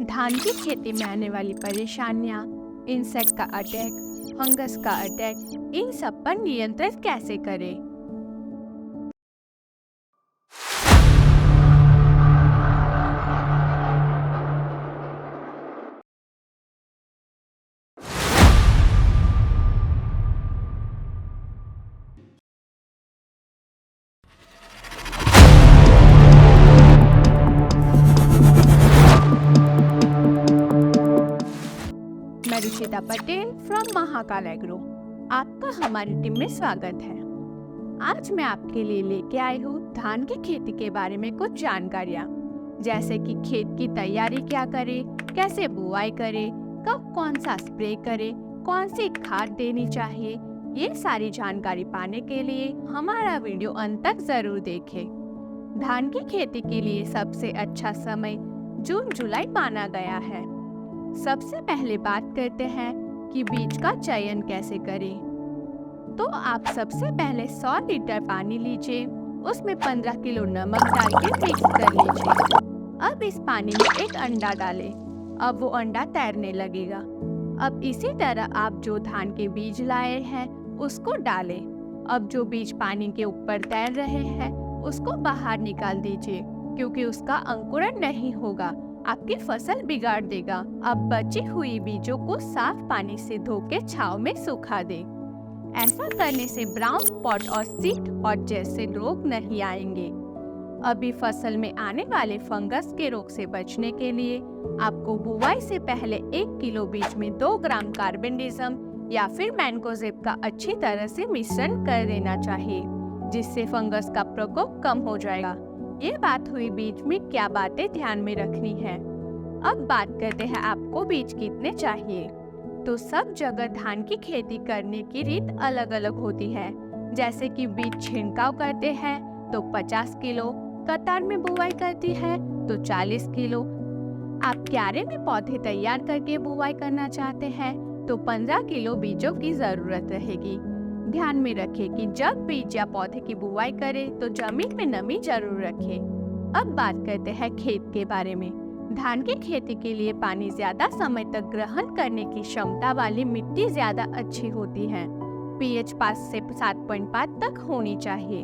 धान की खेती में आने वाली परेशानियां, इंसेक्ट का अटैक, फंगस का अटैक, इन सब पर नियंत्रण कैसे करें? मैं रुचिता पटेल फ्रॉम महाकाल एग्रो। आपका हमारी टीम में स्वागत है। आज मैं आपके लिए लेके आई हूँ धान की खेती के बारे में कुछ जानकारियाँ, जैसे कि खेत की तैयारी क्या करें, कैसे बुआई करें, कब कौन सा स्प्रे करें, कौन सी खाद देनी चाहिए। ये सारी जानकारी पाने के लिए हमारा वीडियो अंत तक जरूर देखें। धान की खेती के लिए सबसे अच्छा समय जून जुलाई माना गया है। सबसे पहले बात करते हैं कि बीज का चयन कैसे करें। तो आप सबसे पहले 100 लीटर पानी लीजिए, उसमें 15 किलो नमक डाल के मिक्स कर लीजिए। अब इस पानी में एक अंडा डालें। अब वो अंडा तैरने लगेगा। अब इसी तरह आप जो धान के बीज लाए हैं उसको डालें। अब जो बीज पानी के ऊपर तैर रहे हैं उसको बाहर निकाल दीजिए, क्योंकि उसका अंकुरण नहीं होगा, आपकी फसल बिगाड़ देगा। अब बची हुई बीजों को साफ पानी से धो के छांव में सुखा दें। ऐसा करने से ब्राउन स्पॉट और सीड हॉट जैसे रोग नहीं आएंगे। अभी फसल में आने वाले फंगस के रोग से बचने के लिए आपको बुआई से पहले 1 किलो बीज में 2 ग्राम कार्बेंडिज्म या फिर मैंकोजेब का अच्छी तरह से मिश्रण कर देना चाहिए, जिससे फंगस का प्रकोप कम हो जाएगा। ये बात हुई बीज में क्या बातें ध्यान में रखनी है। अब बात करते हैं आपको बीज कितने चाहिए। तो सब जगह धान की खेती करने की रीत अलग अलग होती है। जैसे कि बीज छिड़काव करते हैं तो 50 किलो, कतार में बुआई करती है तो 40 किलो। आप क्यारे में पौधे तैयार करके बुआई करना चाहते हैं तो 15 किलो बीजों की जरूरत रहेगी। ध्यान में रखें कि जब बीज या पौधे की बुआई करें तो जमीन में नमी जरूर रखें। अब बात करते हैं खेत के बारे में। धान की खेती के लिए पानी ज्यादा समय तक ग्रहण करने की क्षमता वाली मिट्टी ज्यादा अच्छी होती है। पीएच 5 से 7.5 तक होनी चाहिए।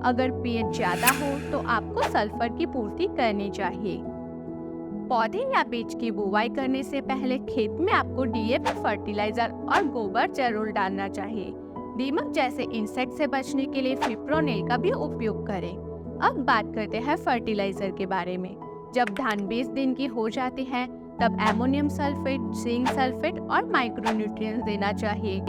अगर पीएच ज्यादा हो तो आपको सल्फर की पूर्ति करनी चाहिए। पौधे या बीज की बुआई करने से पहले खेत में आपको डीएपी फर्टिलाइजर और गोबर जरूर डालना चाहिए। दीमक जैसे इंसेक्ट से बचने के लिए फिप्रोनिल का भी उपयोग करें। अब बात करते हैं फर्टिलाइजर के बारे में। जब धान 20 दिन की हो जाती है तब एमोनियम सल्फेट, जिंक सल्फेट और माइक्रोन्यूट्रिएंट्स देना चाहिए।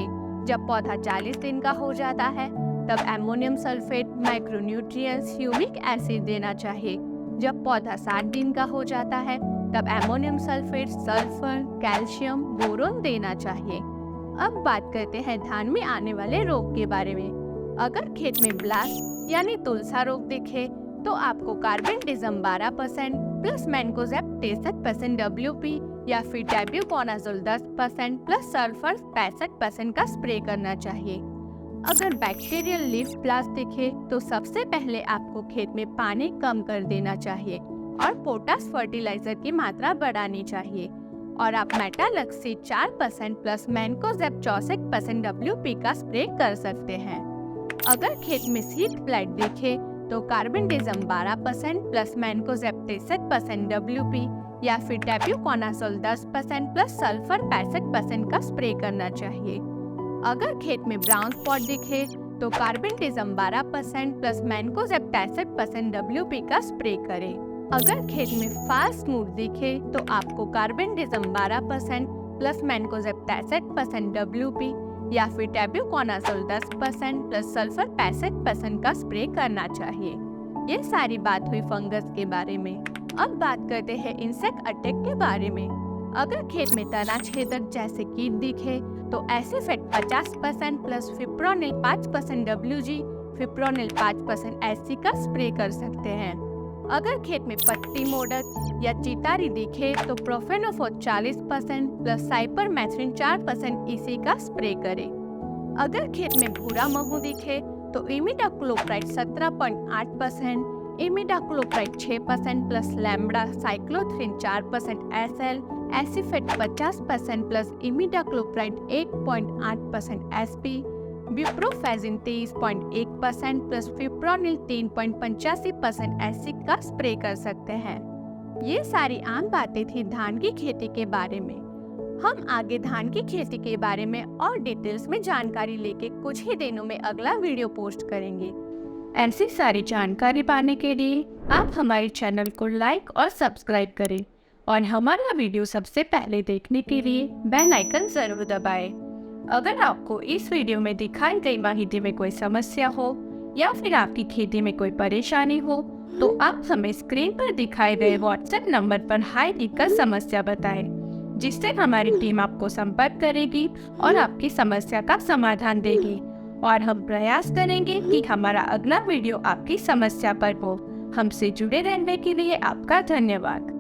जब पौधा 40 दिन का हो जाता है तब ammonium sulphate, micronutrients, humic acid देना चाहिए। जब पौधा 60 दिन का हो जाता है तब ammonium sulphate, sulphur, calcium, boron देना चाहिए। अब बात करते हैं धान में आने वाले रोग के बारे में। अगर खेत में ब्लास्ट यानी तुलसा रोग दिखे तो आपको कार्बेंडिज्म 12% प्लस मैंकोजेब 63% WP या फिर ट्याब्यूकोनाजोल 10% प्लस सल्फर 65% का स्प्रे करना चाहिए। अगर बैक्टीरियल लीफ ब्लास्ट दिखे तो सबसे पहले आपको खेत में पानी कम कर देना चाहिए और पोटास फर्टिलाइजर की मात्रा बढ़ानी चाहिए। और आप मेटालक्सी 4% प्लस मैंकोजेब 64% WP का स्प्रे कर सकते हैं। अगर खेत में सीड ब्लाइट दिखे तो कार्बेंडिज्म 12% प्लस मैंकोजेब 63% WP या फिर ट्याब्यूकोनाजोल 10% प्लस सल्फर 65% का स्प्रे करना चाहिए। अगर खेत में ब्राउन स्पॉट दिखे तो कार्बेंडिज्म 12% प्लस मैंकोजेब 63% WP का स्प्रे करें। अगर खेत में फाल स्मूथ दिखे तो आपको कार्बेंडिज्म 12% प्लस मैंकोजेब 63% WP या फिर ट्याब्यूकोनाजोल 10% प्लस सल्फर 65% का स्प्रे करना चाहिए। ये सारी बात हुई फंगस के बारे में। अब बात करते हैं इंसेक्ट अटैक के बारे में। अगर खेत में तना छेदक जैसे कीट दिखे तो एसिफेट 50% plus fipronil 5% WG, fipronil 5% SC का स्प्रे कर सकते हैं। अगर खेत में पत्ती मोड़क या चितारी दिखे तो प्रोफेनोफोस 40% प्लस साइपरमेथ्रिन 4% EC का स्प्रे करें। अगर खेत में भूरा महू दिखे तो imidacloprid 17.8%, imidacloprid 6% plus lambda cyhalothrin 4% SL, acephate 50% plus imidacloprid 1.8% SP, buprofezin 23.1% plus fipronil 3.85% acid का स्प्रे कर सकते हैं। ये सारी आम बातें थी धान की खेती के बारे में। हम आगे धान की खेती के बारे में और डिटेल्स में जानकारी लेके कुछ ही दिनों में अगला वीडियो पोस्ट करेंगे। ऐसी सारी जानकारी पाने के लिए आप हमारे चैनल को लाइक और सब्सक्राइब करें और हमारा वीडियो सबसे पहले देखने के लिए बेल आइकन जरूर दबाएं। अगर आपको इस वीडियो में दिखाई गई माहिती में कोई समस्या हो या फिर आपकी खेती में कोई परेशानी हो तो आप हमें स्क्रीन पर दिखाए गए व्हाट्सएप नंबर पर हाई लिखकर समस्या बताएं, जिससे हमारी टीम आपको संपर्क करेगी और आपकी समस्या का समाधान देगी और हम प्रयास करेंगे कि हमारा अगला वीडियो आपकी समस्या पर हो। हमसे जुड़े रहने के लिए आपका धन्यवाद।